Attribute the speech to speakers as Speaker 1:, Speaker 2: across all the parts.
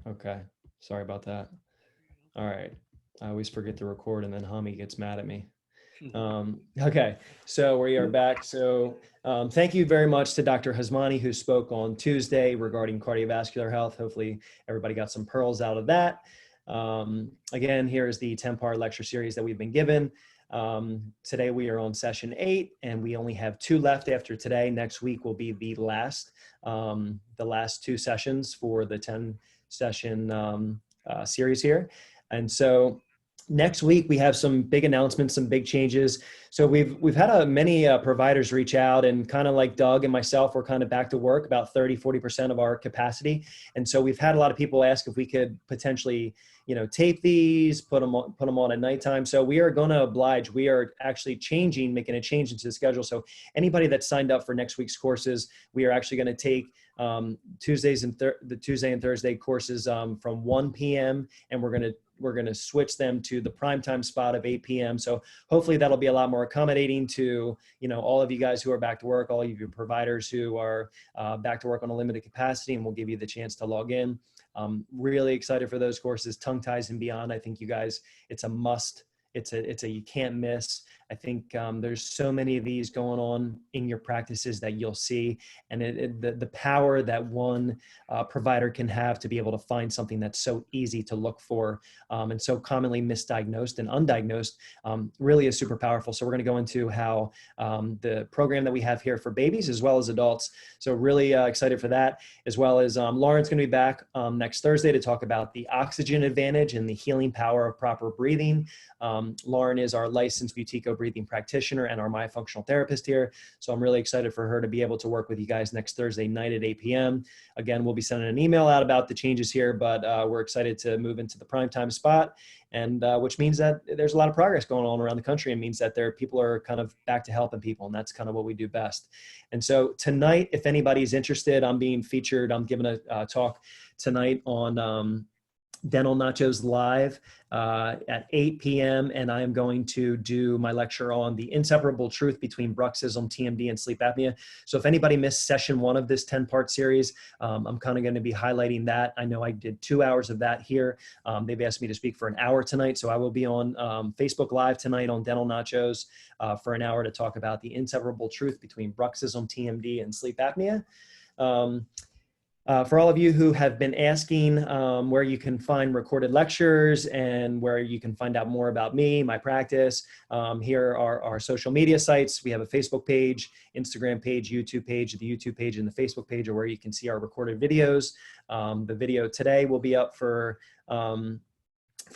Speaker 1: Okay. Sorry about that. All right. I always forget to record and then Hami gets mad at me. Okay, so we are back. So thank you very much to Dr. Hasmani, who spoke on Tuesday regarding cardiovascular health. Hopefully everybody got some pearls out of that. Again, here is the 10-part lecture series that we've been given. Today we are on session 8, and we only have 2 left after today. Next week will be the last 2 sessions for the 10-session series here. And so next week we have some big announcements, some big changes. So we've had many providers reach out, and kind of like Doug and myself, we're kind of back to work, about 30-40% of our capacity. And so we've had a lot of people ask if we could potentially, tape these, put them on at nighttime. So we are going to oblige. We are actually making a change into the schedule. So anybody that signed up for next week's courses, we are actually going to take the Tuesday and Thursday courses from 1 p.m. and we're going to switch them to the primetime spot of 8 p.m. So hopefully that'll be a lot more accommodating to, all of you guys who are back to work, all of your providers who are back to work on a limited capacity, and we'll give you the chance to log in. Really excited for those courses, tongue ties and beyond. I think you guys, it's a must. It's a you can't miss. I think there's so many of these going on in your practices that you'll see, and the power that one provider can have to be able to find something that's so easy to look for and so commonly misdiagnosed and undiagnosed really is super powerful. So we're going to go into how the program that we have here for babies as well as adults. So really excited for that, as well as Lauren's going to be back next Thursday to talk about the oxygen advantage and the healing power of proper breathing. Lauren is our licensed Buteyko breathing practitioner and our myofunctional therapist here. So I'm really excited for her to be able to work with you guys next Thursday night at 8 p.m. Again, we'll be sending an email out about the changes here, but we're excited to move into the primetime spot, and which means that there's a lot of progress going on around the country. It means that people are kind of back to helping people, and that's kind of what we do best. And so tonight, if anybody's interested, I'm being featured. I'm giving a talk tonight on Dental Nachos Live at 8 p.m. And I am going to do my lecture on the inseparable truth between bruxism, TMD, and sleep apnea. So if anybody missed session 1 of this 10-part series, I'm kind of going to be highlighting that. I know I did 2 hours of that here. They've asked me to speak for an hour tonight. So I will be on Facebook Live tonight on Dental Nachos for an hour to talk about the inseparable truth between bruxism, TMD, and sleep apnea. For all of you who have been asking where you can find recorded lectures and where you can find out more about me, my practice, here are our social media sites. We have a Facebook page, Instagram page, YouTube page. The YouTube page and the Facebook page are where you can see our recorded videos. The video today will be up for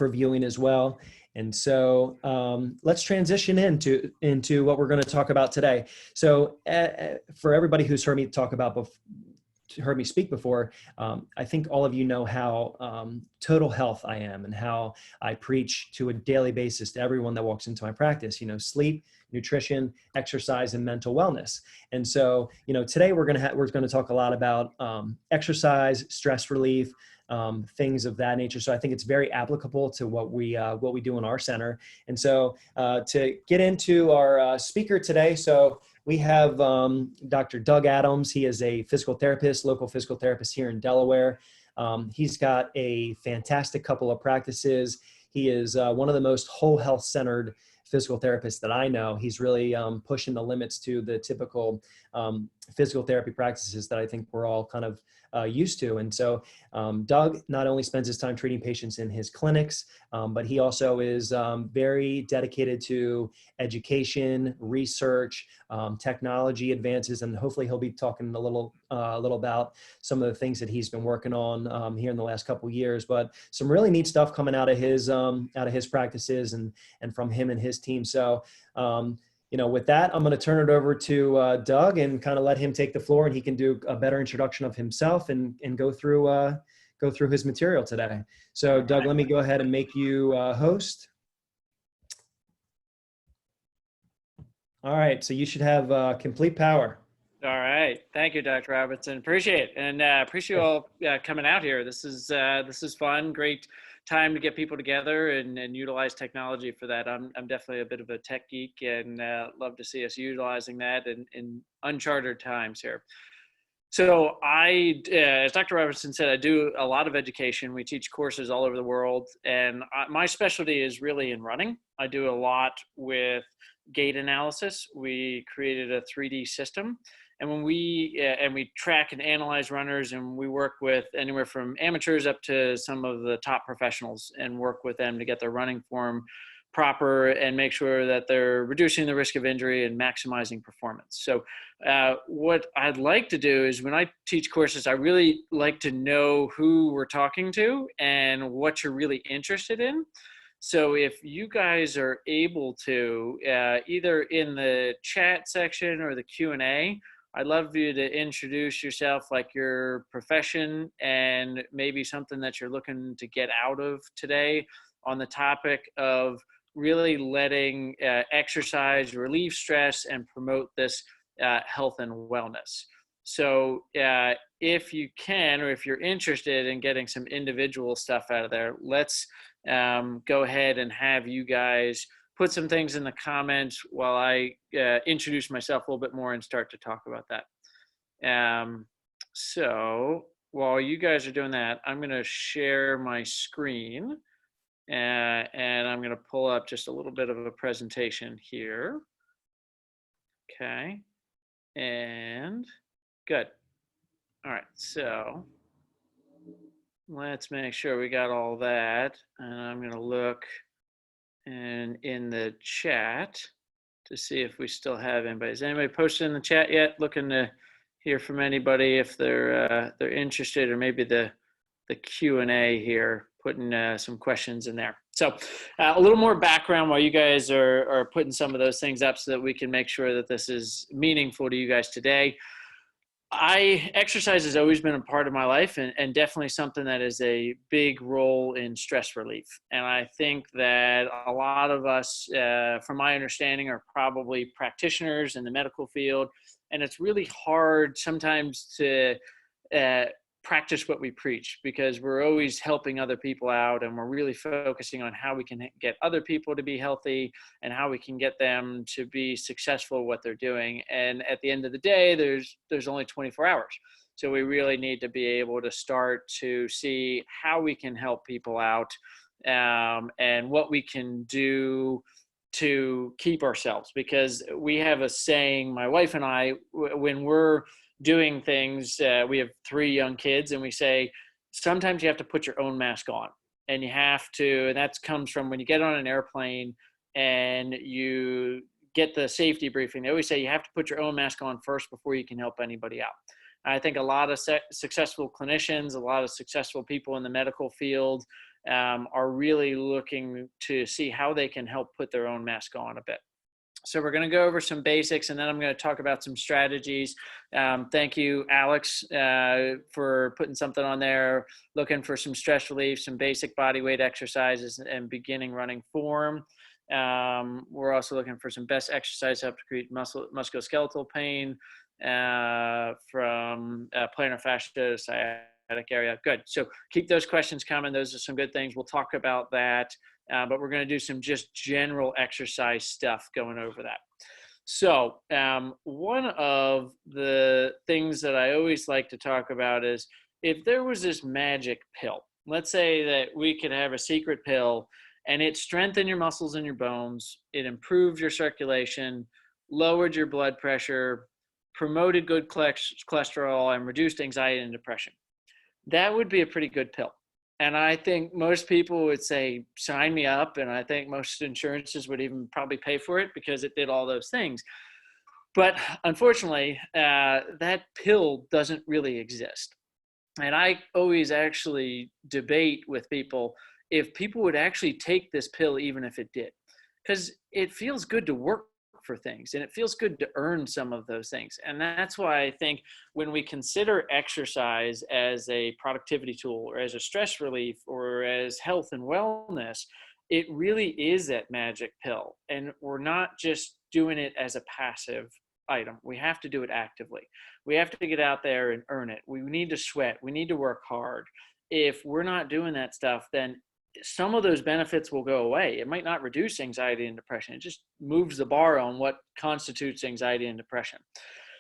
Speaker 1: viewing as well. And so let's transition into what we're going to talk about today. So for everybody who's heard me speak before, I think all of you know how total health I am and how I preach to a daily basis to everyone that walks into my practice, sleep, nutrition, exercise, and mental wellness. And so, today we're going to talk a lot about exercise, stress relief, things of that nature. So I think it's very applicable to what we do in our center. And so to get into our speaker today, so we have Dr. Doug Adams. He is a physical therapist, local physical therapist here in Delaware. He's got a fantastic couple of practices. He is one of the most whole health centered physical therapists that I know. He's really pushing the limits to the typical physical therapy practices that I think we're all kind of used to. And so Doug not only spends his time treating patients in his clinics, but he also is very dedicated to education, research, technology advances, and hopefully he'll be talking a little about some of the things that he's been working on here in the last couple of years. But some really neat stuff coming out of his practices and from him and his team. So with that, I'm going to turn it over to Doug and kind of let him take the floor, and he can do a better introduction of himself and go through his material today. So Doug, let me go ahead and make you host. All right, so you should have complete power.
Speaker 2: All right, thank you, Dr. Robertson. Appreciate it, and appreciate you all coming out here. This is fun, great time to get people together and utilize technology for that. I'm definitely a bit of a tech geek and love to see us utilizing that in uncharted times here. So as Dr. Robertson said, I do a lot of education. We teach courses all over the world, and my specialty is really in running. I do a lot with gait analysis. We created a 3D system, and when we track and analyze runners, and we work with anywhere from amateurs up to some of the top professionals, and work with them to get their running form proper and make sure that they're reducing the risk of injury and maximizing performance. So what I'd like to do is when I teach courses, I really like to know who we're talking to and what you're really interested in. So if you guys are able to, either in the chat section or the Q&A, I'd love you to introduce yourself, like your profession and maybe something that you're looking to get out of today on the topic of really letting exercise relieve stress and promote this health and wellness. So if you can, or if you're interested in getting some individual stuff out of there, let's go ahead and have you guys put some things in the comments while I introduce myself a little bit more and start to talk about that. So while you guys are doing that, I'm going to share my screen. And I'm going to pull up just a little bit of a presentation here. Okay. And good. All right. So let's make sure we got all that. And I'm going to look in the chat to see if we still have anybody. Is anybody posted in the chat yet? Looking to hear from anybody if they're interested, or maybe the Q&A here, putting some questions in there. So a little more background while you guys are putting some of those things up so that we can make sure that this is meaningful to you guys today. Exercise has always been a part of my life, and definitely something that is a big role in stress relief. And I think that a lot of us, from my understanding, are probably practitioners in the medical field. And it's really hard sometimes to practice what we preach, because we're always helping other people out, and we're really focusing on how we can get other people to be healthy and how we can get them to be successful at what they're doing. And at the end of the day, there's only 24 hours. So we really need to be able to start to see how we can help people out, and what we can do to keep ourselves. Because we have a saying, my wife and I, when we're doing things, we have 3 young kids, and we say, sometimes you have to put your own mask on, and that comes from when you get on an airplane and you get the safety briefing. They always say you have to put your own mask on first before you can help anybody out. I think a lot of successful clinicians, a lot of successful people in the medical field are really looking to see how they can help put their own mask on a bit. So we're going to go over some basics, and then I'm going to talk about some strategies. Thank you, Alex, for putting something on there, looking for some stress relief, some basic body weight exercises, and beginning running form. We're also looking for some best exercise to help to create musculoskeletal pain from plantar fascia to sciatic area. Good. So keep those questions coming. Those are some good things. We'll talk about that. But we're going to do some just general exercise stuff going over that. So one of the things that I always like to talk about is, if there was this magic pill, let's say that we could have a secret pill, and it strengthened your muscles and your bones, it improved your circulation, lowered your blood pressure, promoted good cholesterol, and reduced anxiety and depression. That would be a pretty good pill. And I think most people would say, sign me up. And I think most insurances would even probably pay for it because it did all those things. But unfortunately, that pill doesn't really exist. And I always actually debate with people if people would actually take this pill, even if it did, because it feels good to work for things, and it feels good to earn some of those things. And that's why I think when we consider exercise as a productivity tool, or as a stress relief, or as health and wellness, it really is that magic pill. And we're not just doing it as a passive item. We have to do it actively. We have to get out there and earn it. We need to sweat. We need to work hard. If we're not doing that stuff, then some of those benefits will go away. It might not reduce anxiety and depression. It just moves the bar on what constitutes anxiety and depression.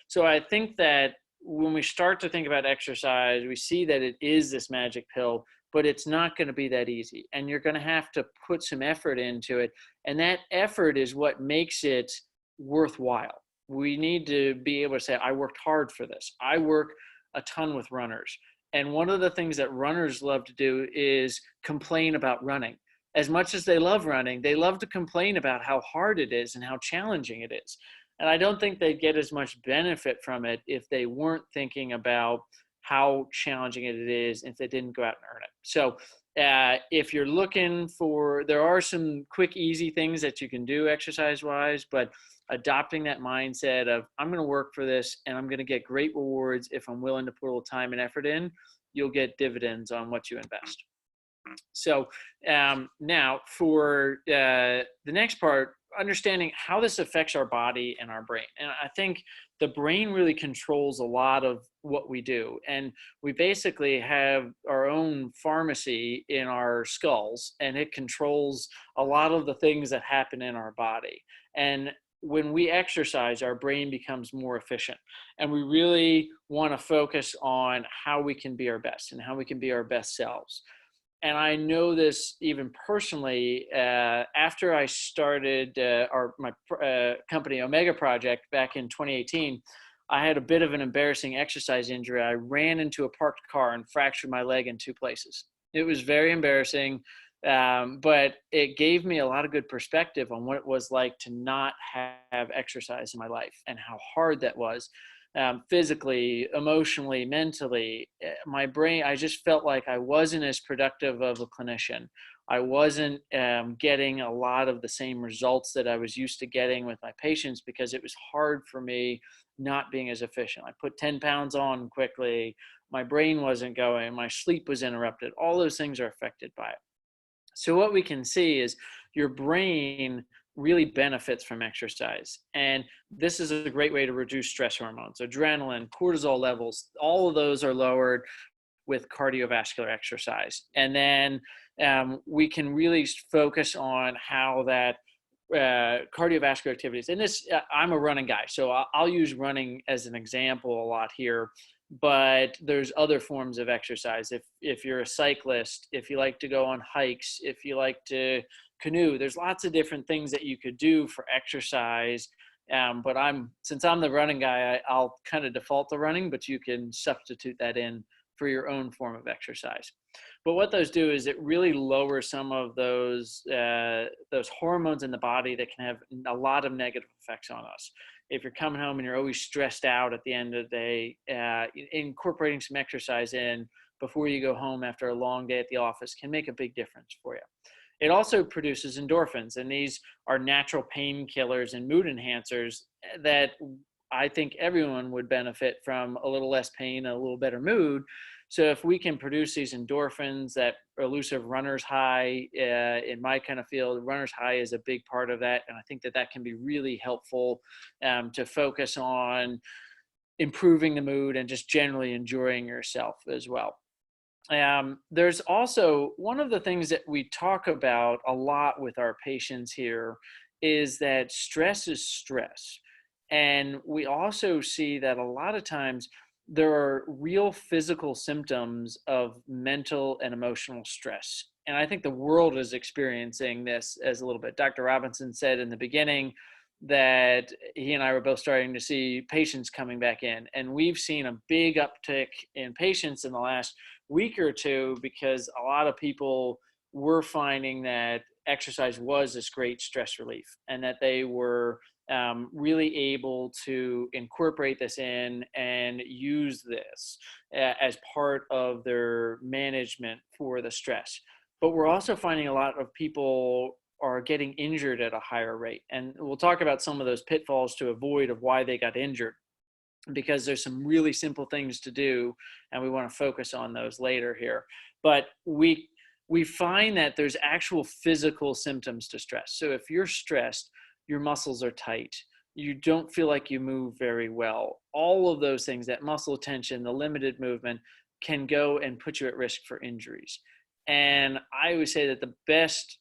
Speaker 2: So I think that when we start to think about exercise, we see that it is this magic pill, but it's not going to be that easy. And you're going to have to put some effort into it. And that effort is what makes it worthwhile. We need to be able to say, I worked hard for this. I work a ton with runners. And one of the things that runners love to do is complain about running. As much as they love running, they love to complain about how hard it is and how challenging it is. And I don't think they'd get as much benefit from it if they weren't thinking about how challenging it is if they didn't go out and earn it. So if you're looking for, there are some quick, easy things that you can do exercise-wise, but adopting that mindset of I'm going to work for this and I'm going to get great rewards if I'm willing to put a little time and effort in, you'll get dividends on what you invest. So now for the next part, understanding how this affects our body and our brain. And I think the brain really controls a lot of what we do. And we basically have our own pharmacy in our skulls, and it controls a lot of the things that happen in our body. And when we exercise, our brain becomes more efficient. And we really want to focus on how we can be our best and how we can be our best selves. And I know this even personally, after I started my company Omega Project back in 2018, I had a bit of an embarrassing exercise injury. I ran into a parked car and fractured my leg in 2 places. It was very embarrassing, but it gave me a lot of good perspective on what it was like to not have exercise in my life and how hard that was. Physically, emotionally, mentally, my brain, I just felt like I wasn't as productive of a clinician. I wasn't getting a lot of the same results that I was used to getting with my patients because it was hard for me not being as efficient. I put 10 pounds on quickly. My brain wasn't going. My sleep was interrupted. All those things are affected by it. So what we can see is your brain really benefits from exercise. And this is a great way to reduce stress hormones, adrenaline, cortisol levels, all of those are lowered with cardiovascular exercise. And then we can really focus on how that cardiovascular activities, and this, I'm a running guy, so I'll use running as an example a lot here, but there's other forms of exercise. If you're a cyclist, if you like to go on hikes, if you like to canoe, there's lots of different things that you could do for exercise. But since I'm the running guy, I'll kind of default to running, but you can substitute that in for your own form of exercise. But what those do is it really lowers some of those hormones in the body that can have a lot of negative effects on us. If you're coming home and you're always stressed out at the end of the day, incorporating some exercise in before you go home after a long day at the office can make a big difference for you. It also produces endorphins, and these are natural painkillers and mood enhancers that I think everyone would benefit from: a little less pain, a little better mood. So if we can produce these endorphins, that elusive runner's high, in my kind of field, runner's high is a big part of that. And I think that can be really helpful to focus on improving the mood and just generally enjoying yourself as well. There's also one of the things that we talk about a lot with our patients here is that stress is stress. And we also see that a lot of times there are real physical symptoms of mental and emotional stress. And I think the world is experiencing this as a little bit. Dr. Robertson said in the beginning that he and I were both starting to see patients coming back in. And we've seen a big uptick in patients in the last week or two because a lot of people were finding that exercise was this great stress relief and that they were really able to incorporate this in and use this as part of their management for the stress. But we're also finding a lot of people are getting injured at a higher rate. And we'll talk about some of those pitfalls to avoid of why they got injured, because there's some really simple things to do, and we want to focus on those later here. But we find that there's actual physical symptoms to stress. So if you're stressed, your muscles are tight, you don't feel like you move very well. All of those things, that muscle tension, the limited movement, can go and put you at risk for injuries. And I would say that the best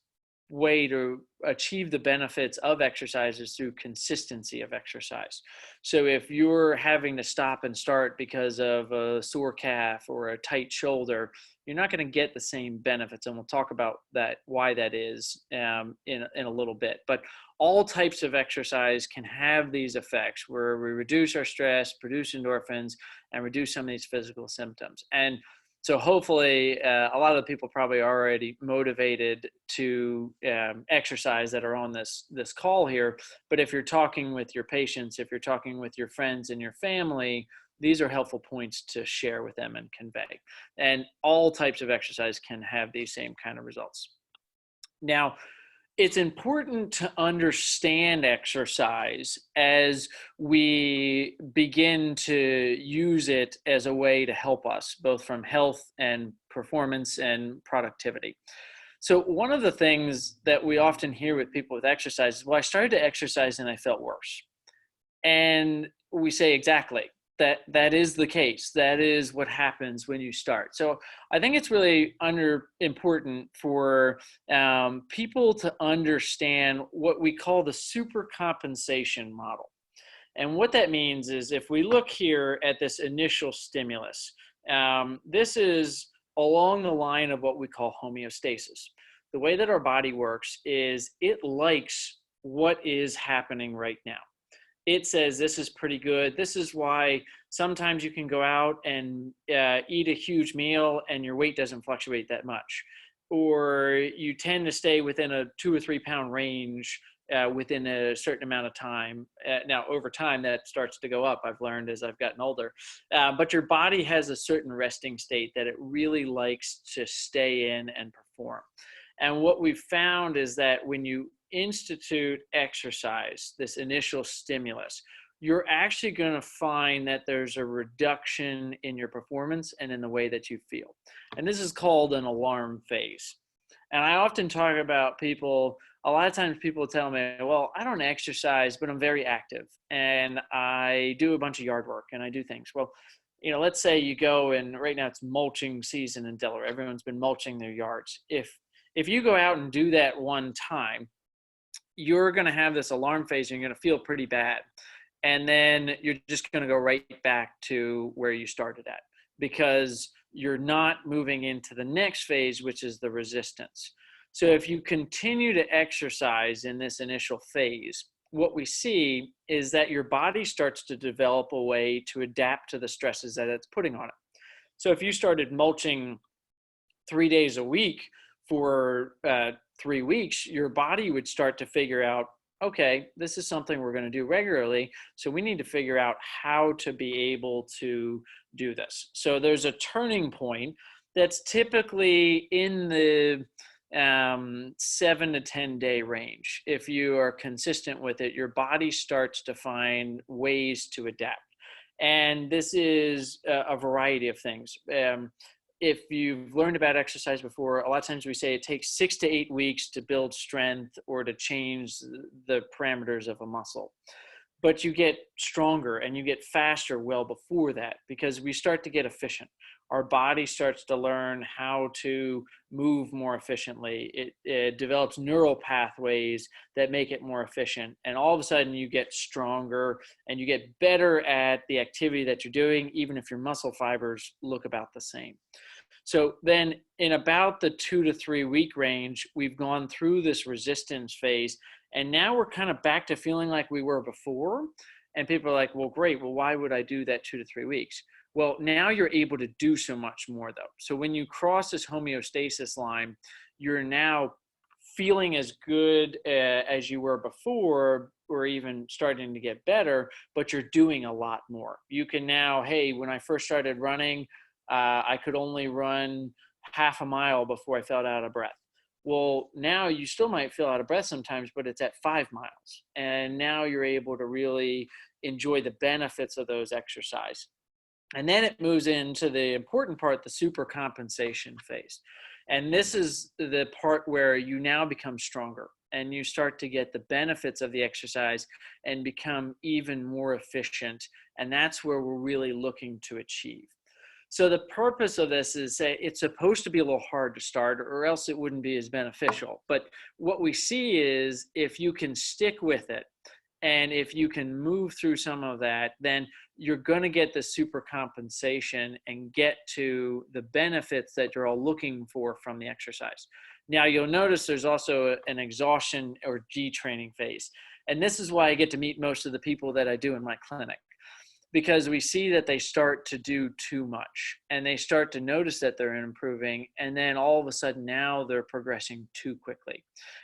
Speaker 2: way to achieve the benefits of exercise is through consistency of exercise. So if you're having to stop and start because of a sore calf or a tight shoulder, you're not going to get the same benefits. And we'll talk about that, why that is in a little bit. But all types of exercise can have these effects where we reduce our stress, produce endorphins, and reduce some of these physical symptoms. And so hopefully a lot of the people probably are already motivated to exercise that are on this call here. But if you're talking with your patients, if you're talking with your friends and your family, these are helpful points to share with them and convey. And all types of exercise can have these same kind of results. Now, it's important to understand exercise as we begin to use it as a way to help us, both from health and performance and productivity. So one of the things that we often hear with people with exercise is, well, I started to exercise and I felt worse. And we say, exactly, that is the case. That is what happens when you start. So I think it's really important for people to understand what we call the supercompensation model. And what that means is, if we look here at this initial stimulus, this is along the line of what we call homeostasis. The way that our body works is it likes what is happening right now. It says, this is pretty good. This is why sometimes you can go out and eat a huge meal and your weight doesn't fluctuate that much. Or you tend to stay within a 2 or 3 pound range within a certain amount of time. Now, over time, that starts to go up, I've learned as I've gotten older. But your body has a certain resting state that it really likes to stay in and perform. And what we've found is that when you institute exercise, this initial stimulus, you're actually going to find that there's a reduction in your performance and in the way that you feel. And this is called an alarm phase. And I often talk about people, a lot of times people tell me, well, I don't exercise, but I'm very active and I do a bunch of yard work and I do things. Well, let's say you go, and right now it's mulching season in Delaware. Everyone's been mulching their yards. If you go out and do that one time, you're going to have this alarm phase and you're going to feel pretty bad. And then you're just going to go right back to where you started at, because you're not moving into the next phase, which is the resistance. So if you continue to exercise in this initial phase, what we see is that your body starts to develop a way to adapt to the stresses that it's putting on it. So if you started mulching 3 days a week for 3 weeks, your body would start to figure out, okay, this is something we're going to do regularly. So we need to figure out how to be able to do this. So there's a turning point that's typically in the 7 to 10 day range. If you are consistent with it, your body starts to find ways to adapt. And this is a variety of things. If you've learned about exercise before, a lot of times we say it takes 6 to 8 weeks to build strength or to change the parameters of a muscle. But you get stronger and you get faster well before that, because we start to get efficient. Our body starts to learn how to move more efficiently. It develops neural pathways that make it more efficient. And all of a sudden you get stronger and you get better at the activity that you're doing, even if your muscle fibers look about the same. So then in about the 2 to 3 week range, we've gone through this resistance phase. And now we're kind of back to feeling like we were before. And people are like, well, great. Well, why would I do that 2 to 3 weeks? Well, now you're able to do so much more, though. So when you cross this homeostasis line, you're now feeling as good as you were before, or even starting to get better, but you're doing a lot more. You can now, hey, when I first started running, I could only run half a mile before I felt out of breath. Well, now you still might feel out of breath sometimes, but it's at 5 miles. And now you're able to really enjoy the benefits of those exercise. And then it moves into the important part, the supercompensation phase. And this is the part where you now become stronger and you start to get the benefits of the exercise and become even more efficient. And that's where we're really looking to achieve. So the purpose of this is say it's supposed to be a little hard to start, or else it wouldn't be as beneficial. But what we see is if you can stick with it, and if you can move through some of that, then you're going to get the super compensation and get to the benefits that you're all looking for from the exercise. Now, you'll notice there's also an exhaustion or G training phase. And this is why I get to meet most of the people that I do in my clinic, because we see that they start to do too much and they start to notice that they're improving. And then all of a sudden now they're progressing too quickly.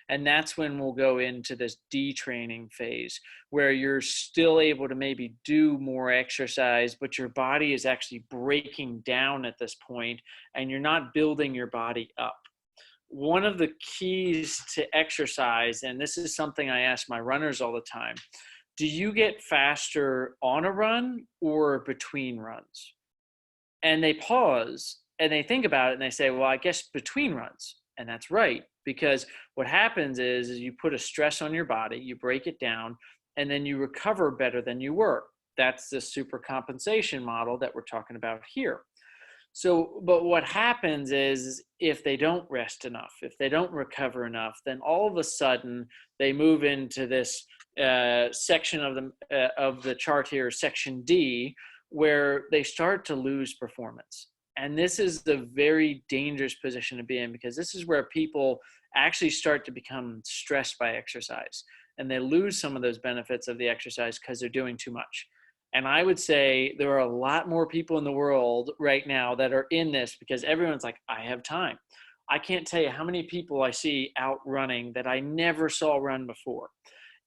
Speaker 2: And that's when we'll go into this detraining phase where you're still able to maybe do more exercise, but your body is actually breaking down at this point and you're not building your body up. One of the keys to exercise, and this is something I ask my runners all the time, do you get faster on a run or between runs? And they pause and they think about it and they say, well, I guess between runs. And that's right, because what happens is you put a stress on your body, you break it down, and then you recover better than you were. That's the super compensation model that we're talking about here. So, but what happens is if they don't rest enough, if they don't recover enough, then all of a sudden they move into this section of the chart here, section D, where they start to lose performance. And this is the very dangerous position to be in, because this is where people actually start to become stressed by exercise and they lose some of those benefits of the exercise because they're doing too much. And I would say there are a lot more people in the world right now that are in this because everyone's like, I have time. I can't tell you how many people I see out running that I never saw run before.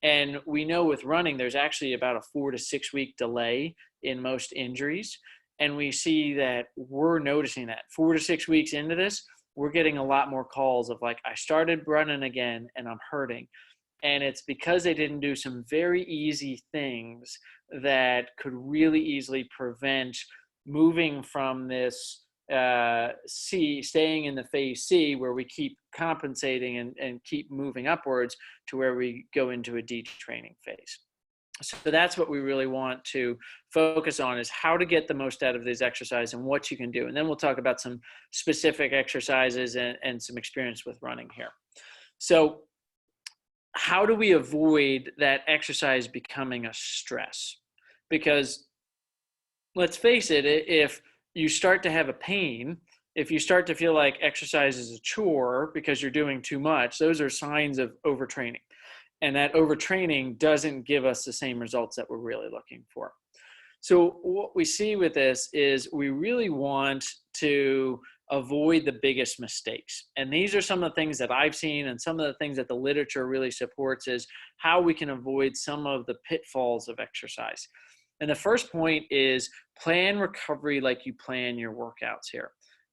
Speaker 2: And we know with running, there's actually about a 4 to 6 week delay in most injuries. And we see that we're noticing that 4 to 6 weeks into this, we're getting a lot more calls of like, I started running again and I'm hurting. And it's because they didn't do some very easy things that could really easily prevent moving from this C, staying in the phase C, where we keep compensating and keep moving upwards to where we go into a detraining phase. So that's what we really want to focus on, is how to get the most out of these exercises and what you can do. And then we'll talk about some specific exercises and some experience with running here. So how do we avoid that exercise becoming a stress? Because let's face it, if you start to have a pain, if you start to feel like exercise is a chore because you're doing too much, those are signs of overtraining. And that overtraining doesn't give us the same results that we're really looking for. So what we see with this is we really want to avoid the biggest mistakes. And these are some of the things that I've seen, and some of the things that the literature really supports, is how we can avoid some of the pitfalls of exercise. And the first point is plan recovery like you plan your workouts here.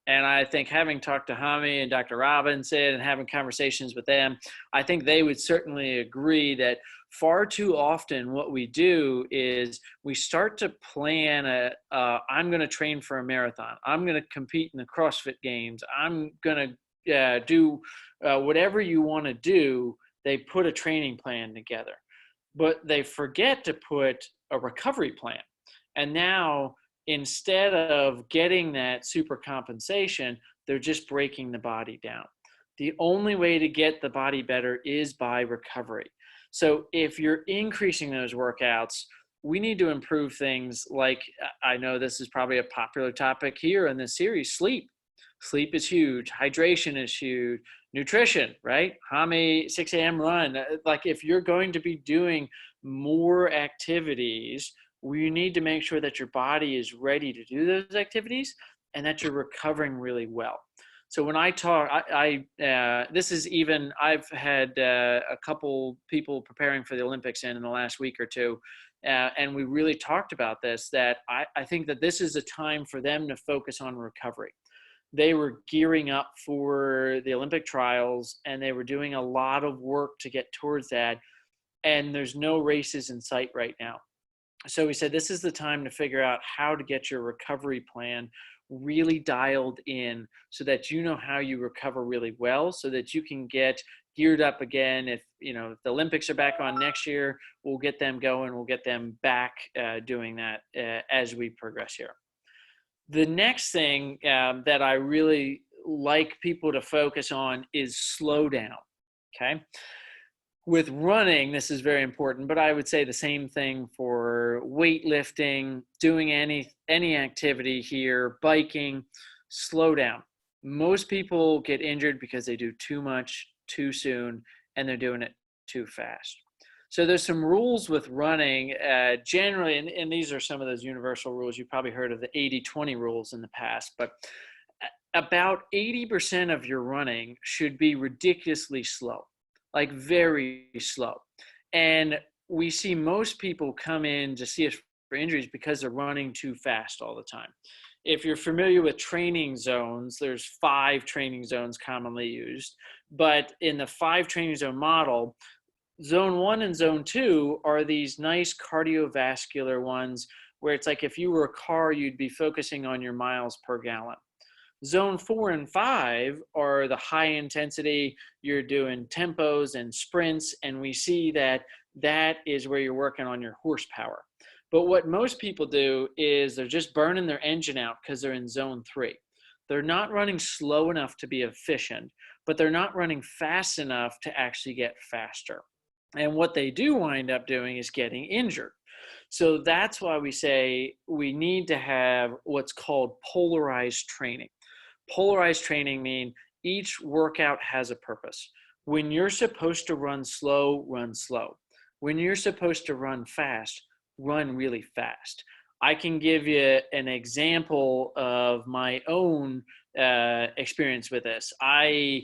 Speaker 2: And I think having talked to Hami and Dr. Robinson and having conversations with them, I think they would certainly agree that far too often what we do is we start to plan I'm going to train for a marathon. I'm going to compete in the CrossFit Games. I'm going to do whatever you want to do. They put a training plan together, but they forget to put a recovery plan. And now, instead of getting that super compensation, they're just breaking the body down. The only way to get the body better is by recovery. So if you're increasing those workouts, we need to improve things like, I know this is probably a popular topic here in this series, sleep. Sleep is huge. Hydration is huge. Nutrition, right? Hami 6 a.m. run. Like if you're going to be doing more activities, we need to make sure that your body is ready to do those activities and that you're recovering really well. So when I talk, this is even, I've had a couple people preparing for the Olympics in the last week or two, and we really talked about this, that I think that this is a time for them to focus on recovery. They were gearing up for the Olympic trials and they were doing a lot of work to get towards that. And there's no races in sight right now. So we said, this is the time to figure out how to get your recovery plan really dialed in so that you know how you recover really well, so that you can get geared up again. If the Olympics are back on next year, we'll get them going. We'll get them back doing that as we progress here. The next thing that I really like people to focus on is slow down. Okay. With running, this is very important, but I would say the same thing for weightlifting, doing any activity here, biking. Slow down. Most people get injured because they do too much too soon, and they're doing it too fast. So there's some rules with running generally, and these are some of those universal rules. You've probably heard of the 80-20 rules in the past, but about 80% of your running should be ridiculously slow, like very slow. And we see most people come in to see us for injuries because they're running too fast all the time. If you're familiar with training zones, there's 5 training zones commonly used, but in the 5 training zone model, zone 1 and zone 2 are these nice cardiovascular ones where it's like if you were a car, you'd be focusing on your miles per gallon. Zone 4 and 5 are the high intensity, you're doing tempos and sprints, and we see that that is where you're working on your horsepower. But what most people do is they're just burning their engine out because they're in zone 3. They're not running slow enough to be efficient, but they're not running fast enough to actually get faster. And what they do wind up doing is getting injured. So that's why we say we need to have what's called polarized training. Polarized training means each workout has a purpose. When you're supposed to run slow, run slow. When you're supposed to run fast, run really fast. I can give you an example of my own experience with this. I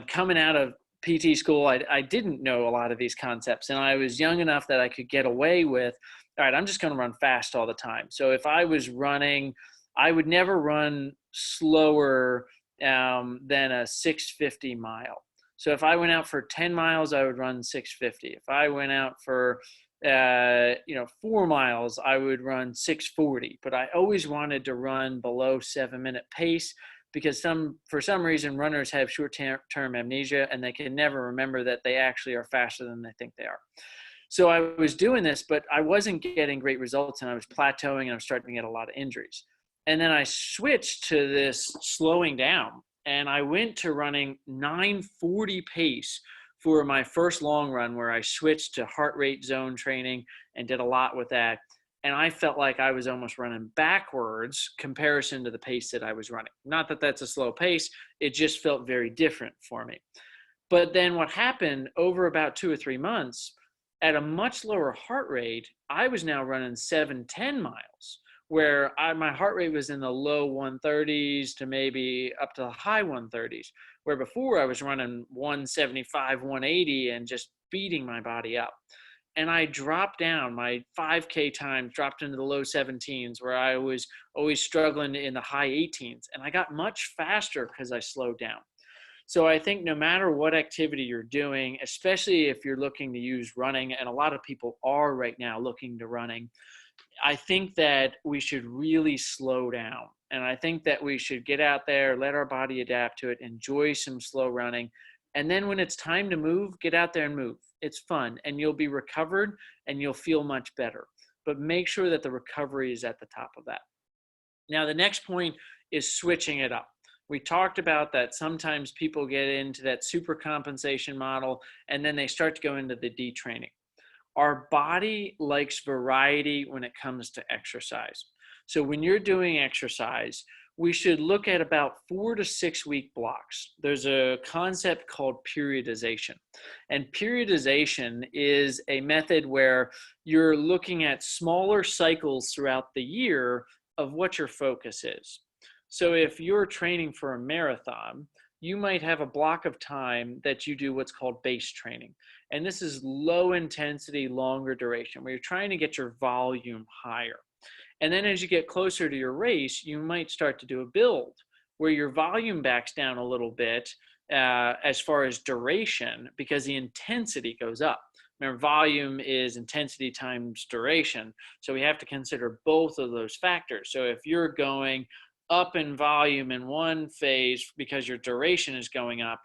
Speaker 2: coming out of PT school, I didn't know a lot of these concepts, and I was young enough that I could get away with, all right, I'm just going to run fast all the time. So if I was running, I would never run slower than a 650 mile. So if I went out for 10 miles, I would run 650. If I went out for 4 miles, I would run 640. But I always wanted to run below 7-minute pace because for some reason runners have short-term amnesia and they can never remember that they actually are faster than they think they are. So I was doing this, but I wasn't getting great results, and I was plateauing, and I was starting to get a lot of injuries. And then I switched to this slowing down, and I went to running 940 pace for my first long run, where I switched to heart rate zone training and did a lot with that. And I felt like I was almost running backwards comparison to the pace that I was running. Not that that's a slow pace. It just felt very different for me. But then what happened over about 2 or 3 months, at a much lower heart rate, I was now running 710 miles, where my heart rate was in the low 130s to maybe up to the high 130s, where before I was running 175, 180 and just beating my body up. And I dropped down, my 5K time dropped into the low 17s, where I was always struggling in the high 18s. And I got much faster because I slowed down. So I think no matter what activity you're doing, especially if you're looking to use running, and a lot of people are right now looking to running, I think that we should really slow down. And I think that we should get out there, let our body adapt to it, enjoy some slow running. And then when it's time to move, get out there and move. It's fun, and you'll be recovered and you'll feel much better. But make sure that the recovery is at the top of that. Now, the next point is switching it up. We talked about that sometimes people get into that super compensation model, and then they start to go into the detraining. Our body likes variety when it comes to exercise. So when you're doing exercise, we should look at about 4 to 6 week blocks. There's a concept called periodization. And periodization is a method where you're looking at smaller cycles throughout the year of what your focus is. So if you're training for a marathon, you might have a block of time that you do what's called base training. And this is low intensity, longer duration, where you're trying to get your volume higher. And then as you get closer to your race, you might start to do a build where your volume backs down a little bit as far as duration, because the intensity goes up. Remember, volume is intensity times duration. So we have to consider both of those factors. So if you're going up in volume in one phase because your duration is going up,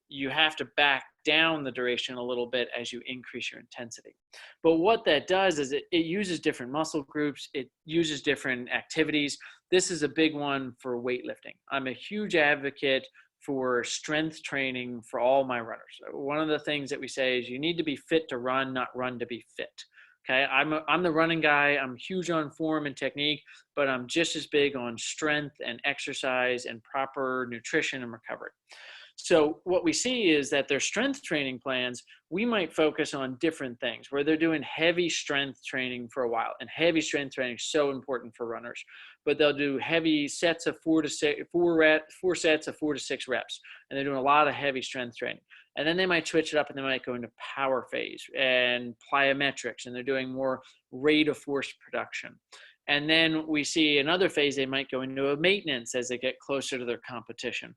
Speaker 2: you have to back down the duration a little bit as you increase your intensity. But what that does is it uses different muscle groups, it uses different activities. This is a big one for weightlifting. I'm a huge advocate for strength training for all my runners. One of the things that we say is you need to be fit to run, not run to be fit. Okay, I'm the running guy. I'm huge on form and technique, but I'm just as big on strength and exercise and proper nutrition and recovery. So what we see is that their strength training plans, we might focus on different things where they're doing heavy strength training for a while, and heavy strength training is so important for runners, but they'll do heavy sets of four sets of 4 to 6 reps, and they're doing a lot of heavy strength training. And then they might switch it up and they might go into power phase and plyometrics, and they're doing more rate of force production. And then we see another phase, they might go into a maintenance as they get closer to their competition.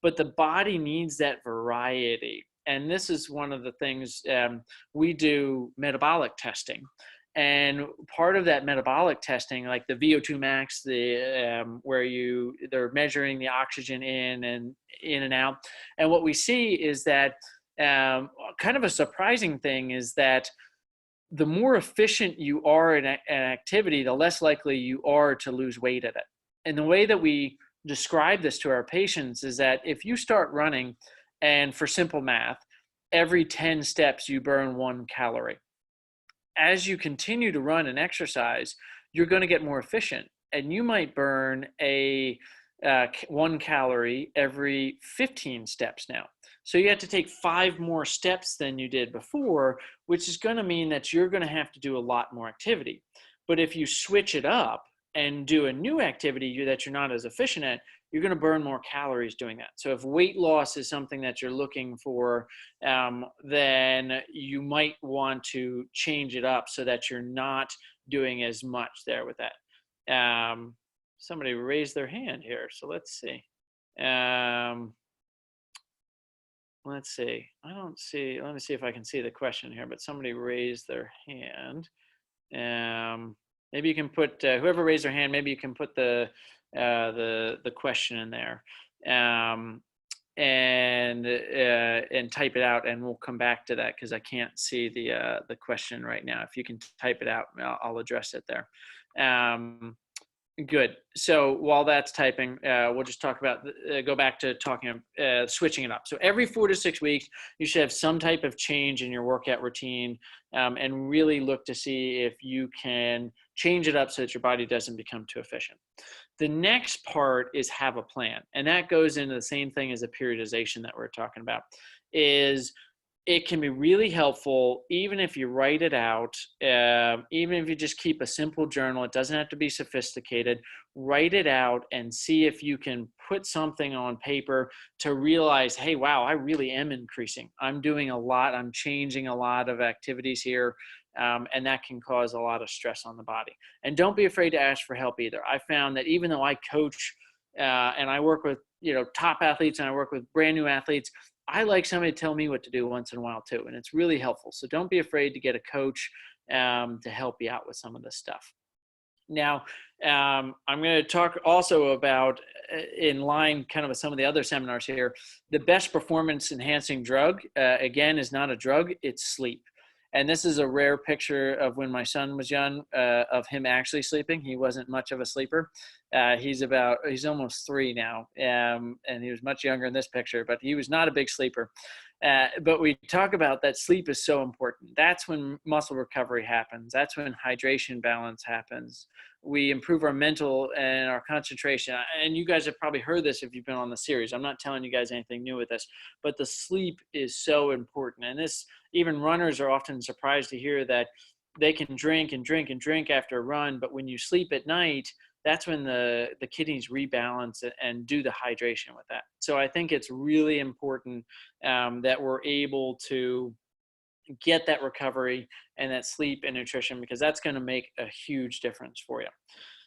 Speaker 2: But the body needs that variety. And this is one of the things we do metabolic testing. And part of that metabolic testing, like the VO2 max, where they're measuring the oxygen in and out. And what we see is that kind of a surprising thing is that the more efficient you are in an activity, the less likely you are to lose weight at it. And the way that we describe this to our patients is that if you start running, and for simple math, every 10 steps you burn 1 calorie. As you continue to run and exercise, you're going to get more efficient, and you might burn 1 calorie every 15 steps now. So you have to take 5 more steps than you did before, which is going to mean that you're going to have to do a lot more activity. But if you switch it up and do a new activity that you're not as efficient at, you're going to burn more calories doing that. So if weight loss is something that you're looking for, then you might want to change it up so that you're not doing as much there with that. Somebody raised their hand here, so let's see. Let's see. I don't see. Let me see if I can see the question here. But somebody raised their hand. Maybe you can put whoever raised their hand. Maybe you can put the question in there, and type it out, and we'll come back to that because I can't see the question right now. If you can type it out, I'll address it there. Good. So while that's typing, we'll just talk about, go back to talking, switching it up. So every 4 to 6 weeks, you should have some type of change in your workout routine, and really look to see if you can change it up so that your body doesn't become too efficient. The next part is have a plan. And that goes into the same thing as the periodization that we're talking about, is it can be really helpful, even if you write it out, even if you just keep a simple journal. It doesn't have to be sophisticated. Write it out and see if you can put something on paper to realize, hey, wow, I really am increasing. I'm doing a lot. I'm changing a lot of activities here. And that can cause a lot of stress on the body. And don't be afraid to ask for help either. I found that even though I coach and I work with top athletes and I work with brand new athletes, I like somebody to tell me what to do once in a while too, and it's really helpful. So don't be afraid to get a coach to help you out with some of this stuff. Now, I'm going to talk also about, in line kind of with some of the other seminars here, the best performance enhancing drug, again, is not a drug, it's sleep. And this is a rare picture of when my son was young, of him actually sleeping. He wasn't much of a sleeper. He's almost 3 now, and he was much younger in this picture, but he was not a big sleeper. But we talk about that sleep is so important. That's when muscle recovery happens. That's when hydration balance happens. We improve our mental and our concentration. And you guys have probably heard this if you've been on the series. I'm not telling you guys anything new with this, but the sleep is so important. And this, even runners are often surprised to hear that they can drink and drink and drink after a run, but when you sleep at night, that's when the kidneys rebalance and do the hydration with that. So I think it's really important that we're able to get that recovery and that sleep and nutrition, because that's going to make a huge difference for you.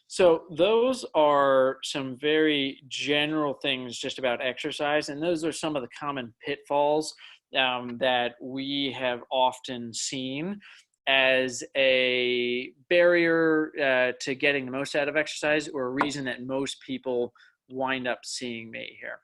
Speaker 2: So those are some very general things just about exercise. And those are some of the common pitfalls that we have often seen as a barrier to getting the most out of exercise, or a reason that most people wind up seeing me here.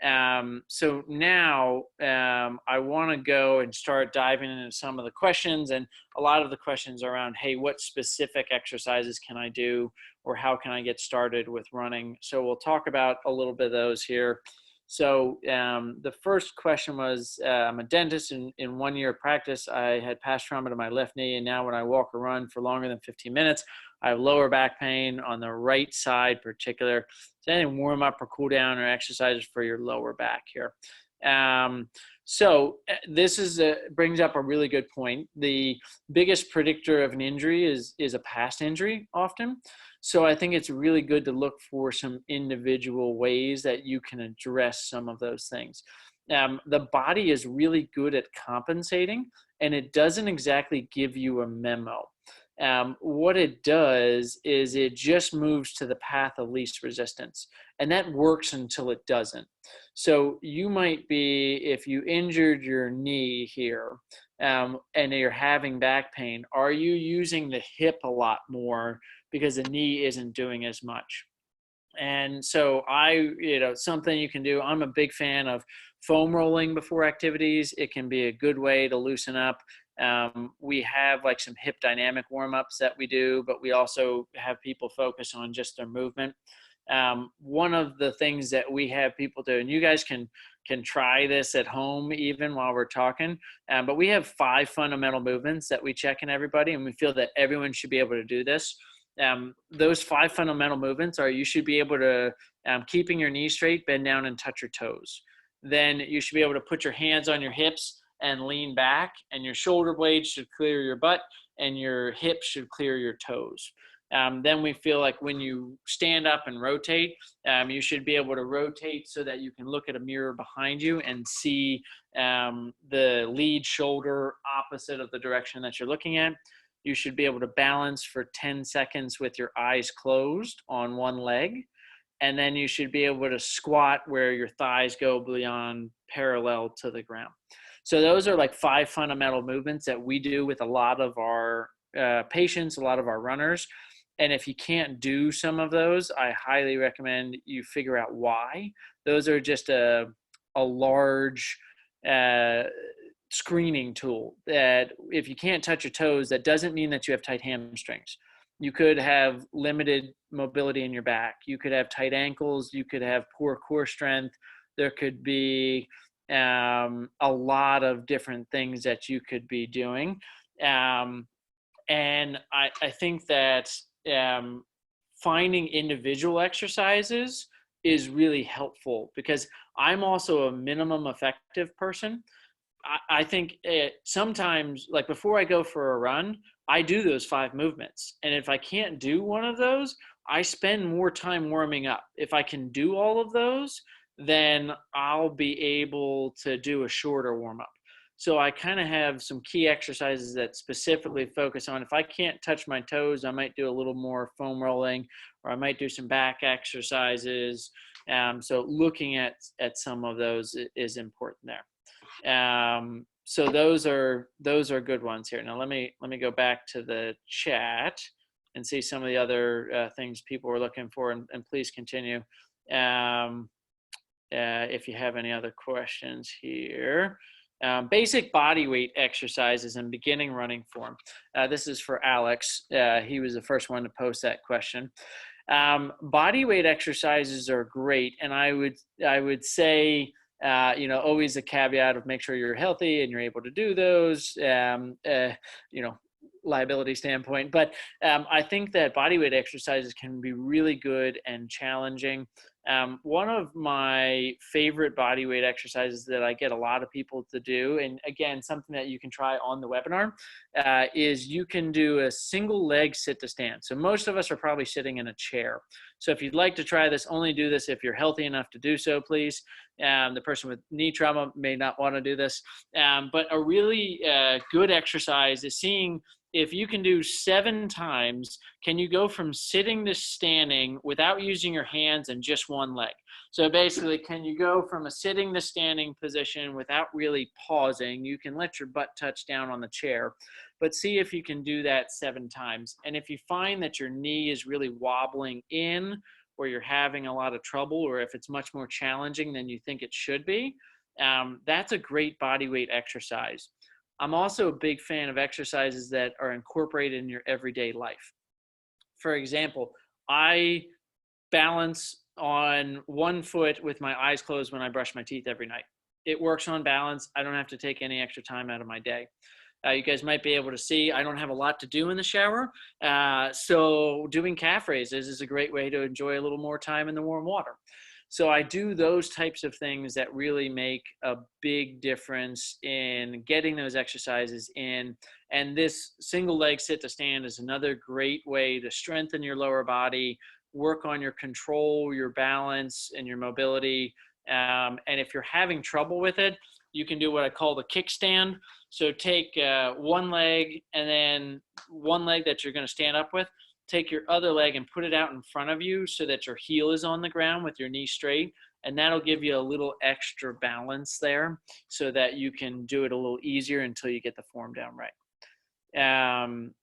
Speaker 2: So now I want to go and start diving into some of the questions, and a lot of the questions are around, hey, what specific exercises can I do, or how can I get started with running? So we'll talk about a little bit of those here. So the first question was, I'm a dentist. In 1 year of practice, I had past trauma to my left knee, and now when I walk or run for longer than 15 minutes, I have lower back pain on the right side particular. So any warm up or cool down or exercises for your lower back here. This brings up a really good point. The biggest predictor of an injury is a past injury often. So I think it's really good to look for some individual ways that you can address some of those things. The body is really good at compensating, and it doesn't exactly give you a memo. What it does is it just moves to the path of least resistance, and that works until it doesn't. So you might be, if you injured your knee here and you're having back pain, are you using the hip a lot more because the knee isn't doing as much? And so something you can do, I'm a big fan of foam rolling before activities. It can be a good way to loosen up. We have like some hip dynamic warm-ups that we do, but we also have people focus on just their movement. One of the things that we have people do, and you guys can try this at home even while we're talking, but we have 5 fundamental movements that we check in everybody, and we feel that everyone should be able to do this. Those 5 fundamental movements are, you should be able to, keeping your knees straight, bend down and touch your toes. Then you should be able to put your hands on your hips and lean back, and your shoulder blades should clear your butt, and your hips should clear your toes. Then we feel like when you stand up and rotate, you should be able to rotate so that you can look at a mirror behind you and see the lead shoulder opposite of the direction that you're looking at. You should be able to balance for 10 seconds with your eyes closed on one leg. And then you should be able to squat where your thighs go beyond parallel to the ground. So those are like 5 fundamental movements that we do with a lot of our patients, a lot of our runners. And if you can't do some of those, I highly recommend you figure out why. Those are just a large screening tool. That if you can't touch your toes, that doesn't mean that you have tight hamstrings. You could have limited mobility in your back. You could have tight ankles. You could have poor core strength. There could be a lot of different things that you could be doing. And I think that finding individual exercises is really helpful, because I'm also a minimum effective person. I think sometimes, like before I go for a run, I do those 5 movements. And if I can't do one of those, I spend more time warming up. If I can do all of those, then I'll be able to do a shorter warm up. So I kind of have some key exercises that specifically focus on, if I can't touch my toes, I might do a little more foam rolling, or I might do some back exercises. So looking at some of those is important there. So those are good ones here. Now let me go back to the chat and see some of the other things people were looking for, and please continue if you have any other questions here. Basic body weight exercises and beginning running form. This is for Alex. He was the first one to post that question. Body weight exercises are great, and I would say, always a caveat of make sure you're healthy and you're able to do those, liability standpoint. But I think that body weight exercises can be really good and challenging. One of my favorite body weight exercises that I get a lot of people to do, and again, something that you can try on the webinar, is you can do a single leg sit to stand. So most of us are probably sitting in a chair. So if you'd like to try this, only do this if you're healthy enough to do so, please. The person with knee trauma may not want to do this. But a really good exercise is seeing if you can do 7 times, can you go from sitting to standing without using your hands and just one leg? So basically, can you go from a sitting to standing position without really pausing? You can let your butt touch down on the chair, but see if you can do that 7 times. And if you find that your knee is really wobbling in or you're having a lot of trouble, or if it's much more challenging than you think it should be, that's a great body weight exercise. I'm also a big fan of exercises that are incorporated in your everyday life. For example, I balance on one foot with my eyes closed when I brush my teeth every night. It works on balance. I don't have to take any extra time out of my day. You guys might be able to see I don't have a lot to do in the shower. So doing calf raises is a great way to enjoy a little more time in the warm water. So I do those types of things that really make a big difference in getting those exercises in. And this single leg sit to stand is another great way to strengthen your lower body, work on your control, your balance, and your mobility. And if you're having trouble with it, you can do what I call the kickstand. So take one leg, and then one leg that you're going to stand up with, take your other leg and put it out in front of you so that your heel is on the ground with your knee straight. And that'll give you a little extra balance there so that you can do it a little easier until you get the form down right.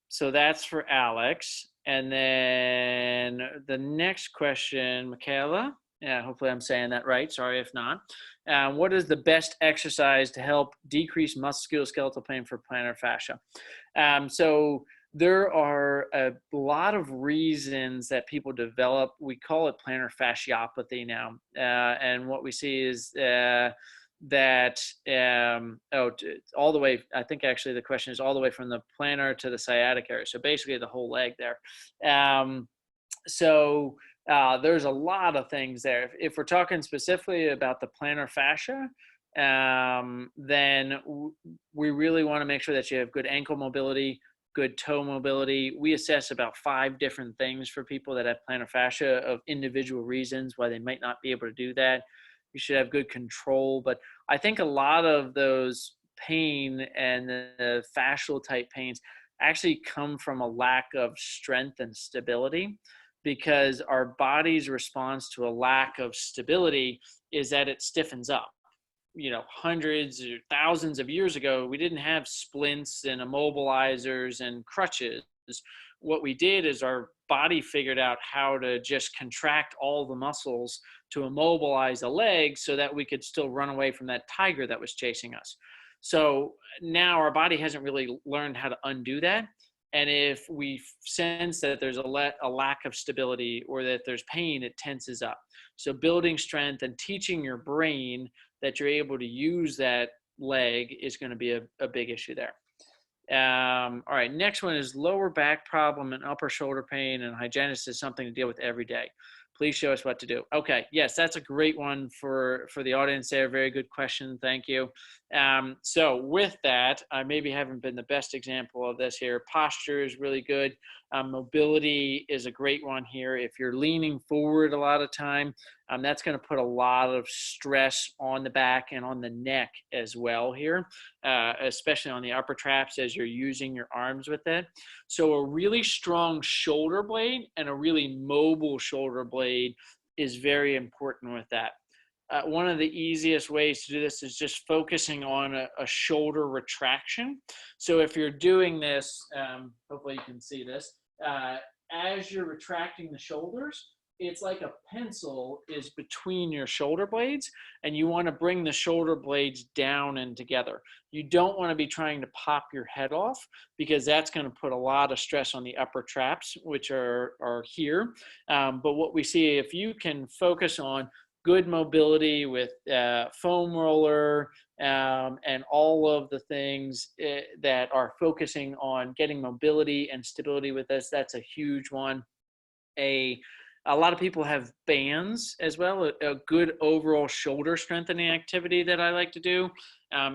Speaker 2: So that's for Alex. And then the next question, Michaela. Yeah, hopefully I'm saying that right. Sorry if not. What is the best exercise to help decrease musculoskeletal pain for plantar fascia? So there are a lot of reasons that people develop, we call it plantar fasciopathy now. And what we see is that all the way, I think actually the question is all the way from the plantar to the sciatic area. So basically the whole leg there. There's a lot of things there. If we're talking specifically about the plantar fascia, then we really want to make sure that you have good ankle mobility, good toe mobility. We assess about 5 different things for people that have plantar fascia of individual reasons why they might not be able to do that. You should have good control. But I think a lot of those pain and the fascial type pains actually come from a lack of strength and stability, because our body's response to a lack of stability is that it stiffens up. Hundreds or thousands of years ago, we didn't have splints and immobilizers and crutches. What we did is our body figured out how to just contract all the muscles to immobilize a leg so that we could still run away from that tiger that was chasing us. So now our body hasn't really learned how to undo that. And if we sense that there's a lack of stability or that there's pain, it tenses up. So building strength and teaching your brain that you're able to use that leg is going to be a big issue there. All right, next one is lower back problem and upper shoulder pain, and hygienist is something to deal with every day. Please show us what to do. Okay, yes, that's a great one for the audience there. Very good question. Thank you. So with that, I maybe haven't been the best example of this here. Posture is really good. Mobility is a great one here. If you're leaning forward a lot of time, that's going to put a lot of stress on the back and on the neck as well here, especially on the upper traps as you're using your arms with it. So a really strong shoulder blade and a really mobile shoulder blade is very important with that. One of the easiest ways to do this is just focusing on a shoulder retraction. So if you're doing this, hopefully you can see this, as you're retracting the shoulders, it's like a pencil is between your shoulder blades, and you want to bring the shoulder blades down and together. You don't want to be trying to pop your head off, because that's going to put a lot of stress on the upper traps, which are here. But what we see, if you can focus on good mobility with foam roller and all of the things that are focusing on getting mobility and stability with this, that's a huge one. A lot of people have bands as well. A good overall shoulder strengthening activity that I like to do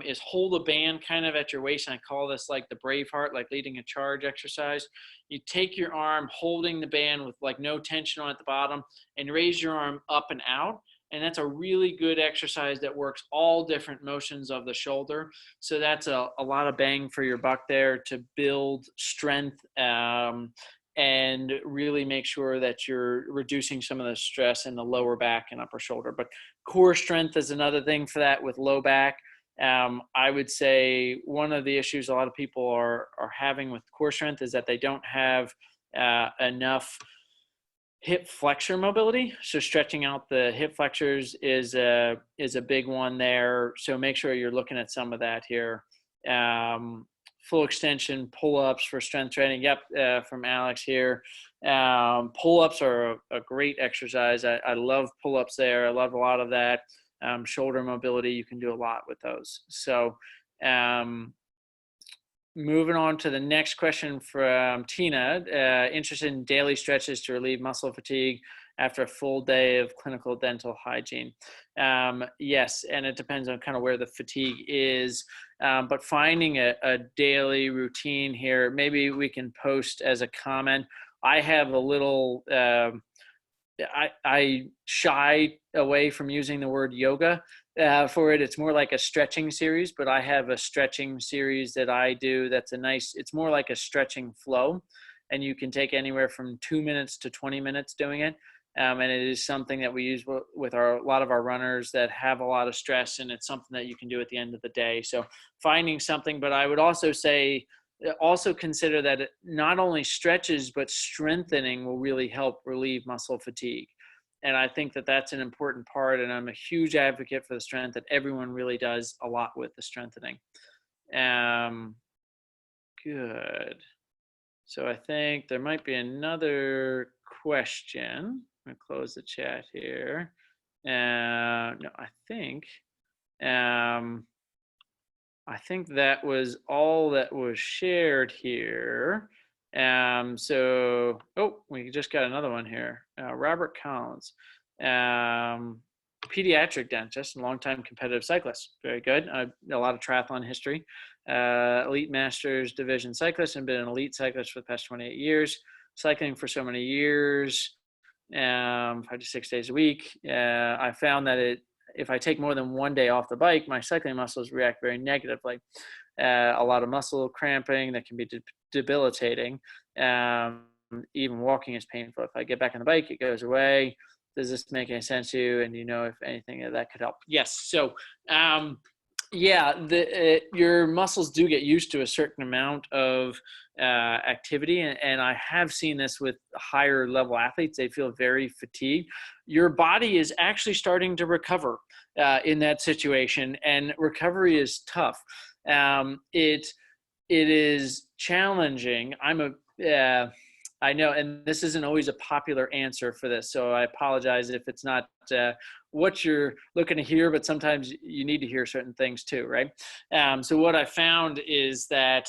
Speaker 2: is hold a band kind of at your waist. And I call this like the Braveheart, like leading a charge exercise. You take your arm holding the band with like no tension on at the bottom, and raise your arm up and out. And that's a really good exercise that works all different motions of the shoulder. So that's a lot of bang for your buck there to build strength and really make sure that you're reducing some of the stress in the lower back and upper shoulder. But core strength is another thing for that with low back. I would say one of the issues a lot of people are having with core strength is that they don't have enough hip flexor mobility. So stretching out the hip flexors is a big one there. So make sure you're looking at some of that here. Full extension pull-ups for strength training. Yep, from Alex here. Pull-ups are a great exercise. I love pull-ups there. I love a lot of that. Shoulder mobility, you can do a lot with those. So moving on to the next question from Tina, interested in daily stretches to relieve muscle fatigue after a full day of clinical dental hygiene. Yes, and it depends on kind of where the fatigue is, but finding a daily routine here, maybe we can post as a comment. I have a little, I shy away from using the word yoga for it. It's more like a stretching series, but I have a stretching series that I do that's it's more like a stretching flow, and you can take anywhere from 2 minutes to 20 minutes doing it. And it is something that we use with a lot of our runners that have a lot of stress, and it's something that you can do at the end of the day. So finding something, but I would also say, also consider that not only stretches, but strengthening will really help relieve muscle fatigue. And I think that that's an important part. And I'm a huge advocate for the strength, that everyone really does a lot with the strengthening. Good. So I think there might be another question. I'm going to close the chat here. No, I think that was all that was shared here. So, we just got another one here. Robert Collins, pediatric dentist and longtime competitive cyclist. Very good. A lot of triathlon history. Elite Masters Division cyclist, and been an elite cyclist for the past 28 years. Cycling for so many years, 5 to 6 days a week. I found that if I take more than one day off the bike, my cycling muscles react very negatively. A lot of muscle cramping that can be debilitating. Even walking is painful. If I get back on the bike, it goes away. Does this make any sense to you? And do you know if anything that could help? Yes. So, your muscles do get used to a certain amount of activity, and I have seen this with higher level athletes. They feel very fatigued. Your body is actually starting to recover in that situation, and recovery is tough. It is challenging. I know, and this isn't always a popular answer for this, so I apologize if it's not what you're looking to hear, but sometimes you need to hear certain things too, right? So what I found is that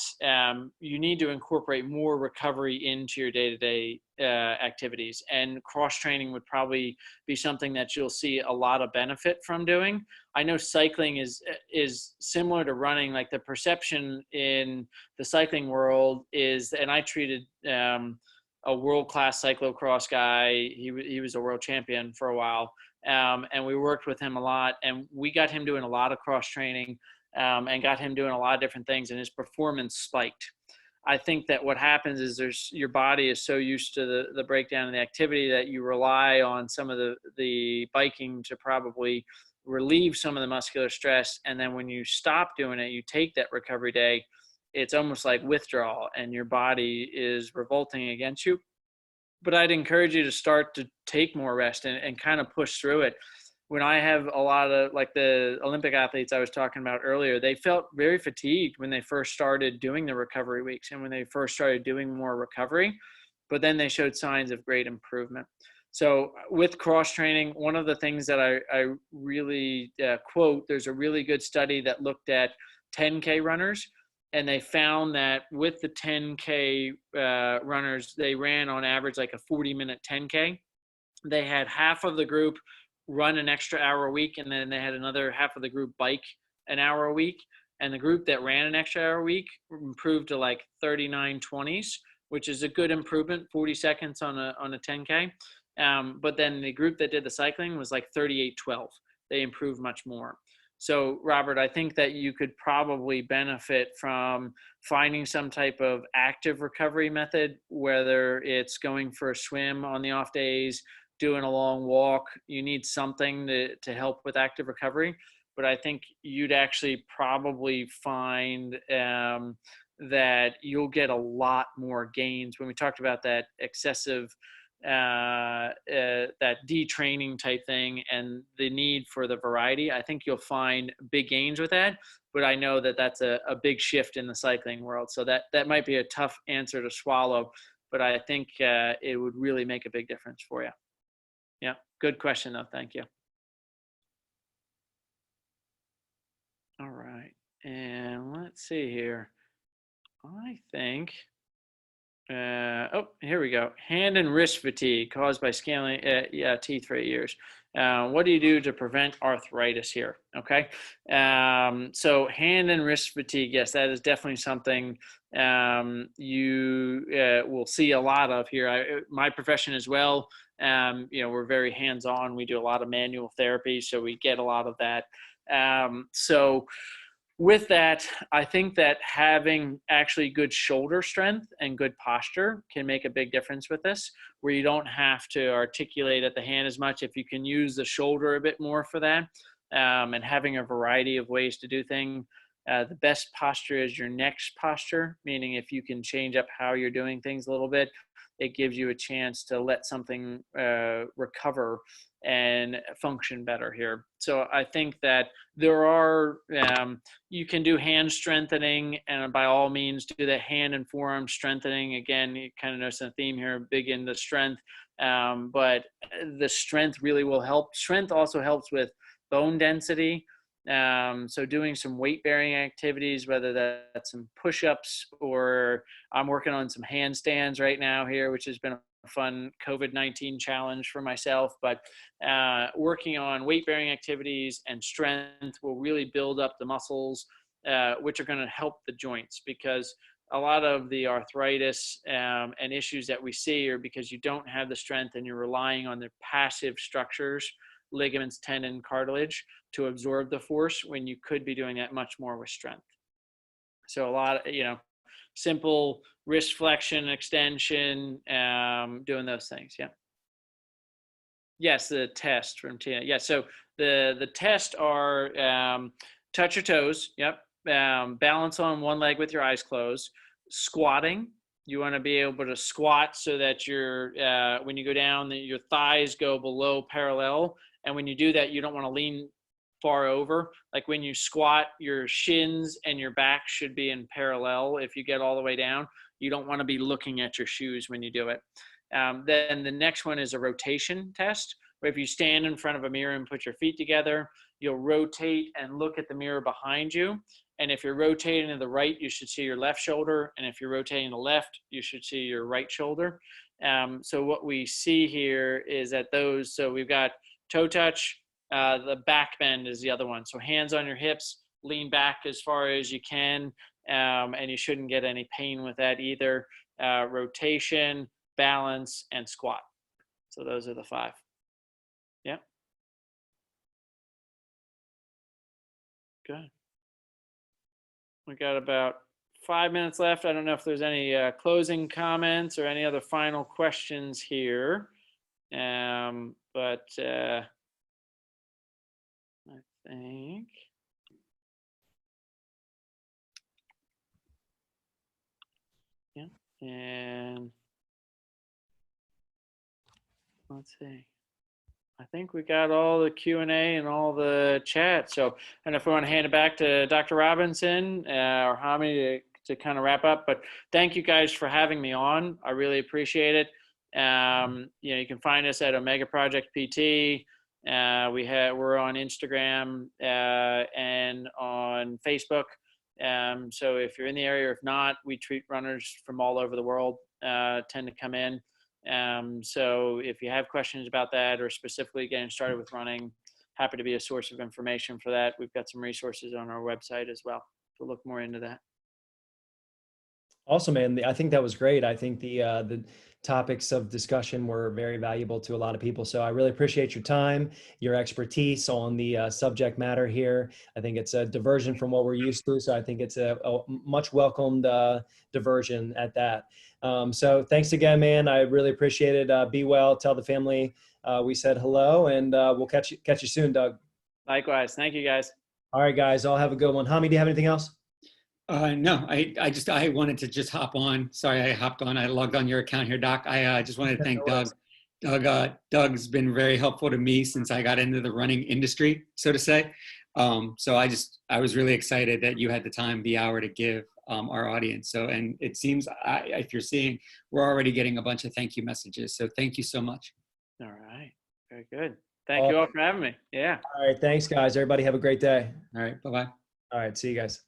Speaker 2: you need to incorporate more recovery into your day-to-day activities, and cross-training would probably be something that you'll see a lot of benefit from doing. I know cycling is similar to running. Like, the perception in the cycling world is, and I treated a world-class cyclocross guy. He was a world champion for a while. And we worked with him a lot, and we got him doing a lot of cross training, and got him doing a lot of different things, and his performance spiked. I think that what happens is your body is so used to the breakdown of the activity that you rely on some of the biking to probably relieve some of the muscular stress. And then when you stop doing it, you take that recovery day, it's almost like withdrawal, and your body is revolting against you. But I'd encourage you to start to take more rest and kind of push through it. When I have a lot of, like, the Olympic athletes I was talking about earlier, they felt very fatigued when they first started doing the recovery weeks and when they first started doing more recovery, but then they showed signs of great improvement. So with cross training, one of the things that I really quote, there's a really good study that looked at 10K runners, and they found that with the 10K runners, they ran on average like a 40-minute 10K. They had half of the group run an extra hour a week, and then they had another half of the group bike an hour a week. And the group that ran an extra hour a week improved to like 39:20s, which is a good improvement, 40 seconds on a 10K. But then the group that did the cycling was like 38:12. They improved much more. So, Robert, I think that you could probably benefit from finding some type of active recovery method, whether it's going for a swim on the off days, doing a long walk. You need something to help with active recovery. But I think you'd actually probably find that you'll get a lot more gains. When we talked about that excessive that detraining type thing and the need for the variety, I think you'll find big gains with that. But I know that that's a big shift in the cycling world. So that might be a tough answer to swallow, but I think it would really make a big difference for you. Yeah, good question though. Thank you. All right, and let's see here. I think, oh, here we go. Hand and wrist fatigue caused by scaling teeth for 8 years. What do you do to prevent arthritis here? Okay. So hand and wrist fatigue, yes, that is definitely something you will see a lot of here. My profession as well, we're very hands-on. We do a lot of manual therapy, so we get a lot of that. So with that, I think that having actually good shoulder strength and good posture can make a big difference with this, where you don't have to articulate at the hand as much. If you can use the shoulder a bit more for that, and having a variety of ways to do things. The best posture is your next posture, meaning if you can change up how you're doing things a little bit, it gives you a chance to let something recover and function better here. So I think that there are, you can do hand strengthening, and by all means do the hand and forearm strengthening. Again, you kind of notice a theme here, big into strength, but the strength really will help. Strength also helps with bone density. So doing some weight bearing activities, whether that's some push-ups, or I'm working on some handstands right now here, which has been a fun COVID-19 challenge for myself, but working on weight bearing activities and strength will really build up the muscles, which are going to help the joints, because a lot of the arthritis and issues that we see are because you don't have the strength and you're relying on the passive structures, ligaments, tendon, cartilage, to absorb the force, when you could be doing that much more with strength. So a lot of, simple wrist flexion, extension, doing those things. Yeah. Yes, the test from Tina. Yeah, so the tests are touch your toes. Yep. Balance on one leg with your eyes closed. Squatting. You want to be able to squat so that when you go down, your thighs go below parallel. And when you do that, you don't want to lean far over. Like when you squat, your shins and your back should be in parallel. If you get all the way down, you don't want to be looking at your shoes when you do it. Then the next one is a rotation test, where if you stand in front of a mirror and put your feet together, you'll rotate and look at the mirror behind you. And if you're rotating to the right, you should see your left shoulder. And if you're rotating to the left, you should see your right shoulder. So what we see here is that so we've got toe touch, the back bend is the other one. So hands on your hips, lean back as far as you can, and you shouldn't get any pain with that either. Rotation, balance, and squat. So those are the 5. Yeah. Good. We got about 5 minutes left. I don't know if there's any closing comments or any other final questions here. But I think. Yeah. And let's see. I think we got all the Q&A and all the chat. So, and if we want to hand it back to Dr. Robinson or Hami to kind of wrap up, but thank you guys for having me on. I really appreciate it. You can find us at Omega Project PT. We're on Instagram and on Facebook. So if you're in the area, or if not, we treat runners from all over the world, tend to come in. So if you have questions about that, or specifically getting started with running, happy to be a source of information for that. We've got some resources on our website as well to look more into that.
Speaker 1: Awesome, man. I think that was great. I think the topics of discussion were very valuable to a lot of people. So I really appreciate your time, your expertise on the subject matter here. I think it's a diversion from what we're used to. So I think it's a much welcomed diversion at that. So thanks again, man. I really appreciate it. Be well. Tell the family we said hello, and we'll catch you soon, Doug.
Speaker 2: Likewise. Thank you, guys.
Speaker 1: All right, guys. I'll have a good one. Hami, do you have anything else?
Speaker 3: No, I wanted to just hop on. Sorry, I hopped on. I logged on your account here, Doc. I just wanted to thank Doug Doug's been very helpful to me since I got into the running industry, so to say. So I was really excited that you had the time, the hour to give our audience. So, and it seems, if you're seeing, we're already getting a bunch of thank you messages. So thank you so much.
Speaker 2: All right. Very good. Thank you all for having me. Yeah.
Speaker 1: All right. Thanks, guys. Everybody have a great day.
Speaker 3: All right. Bye-bye.
Speaker 1: All right. See you guys.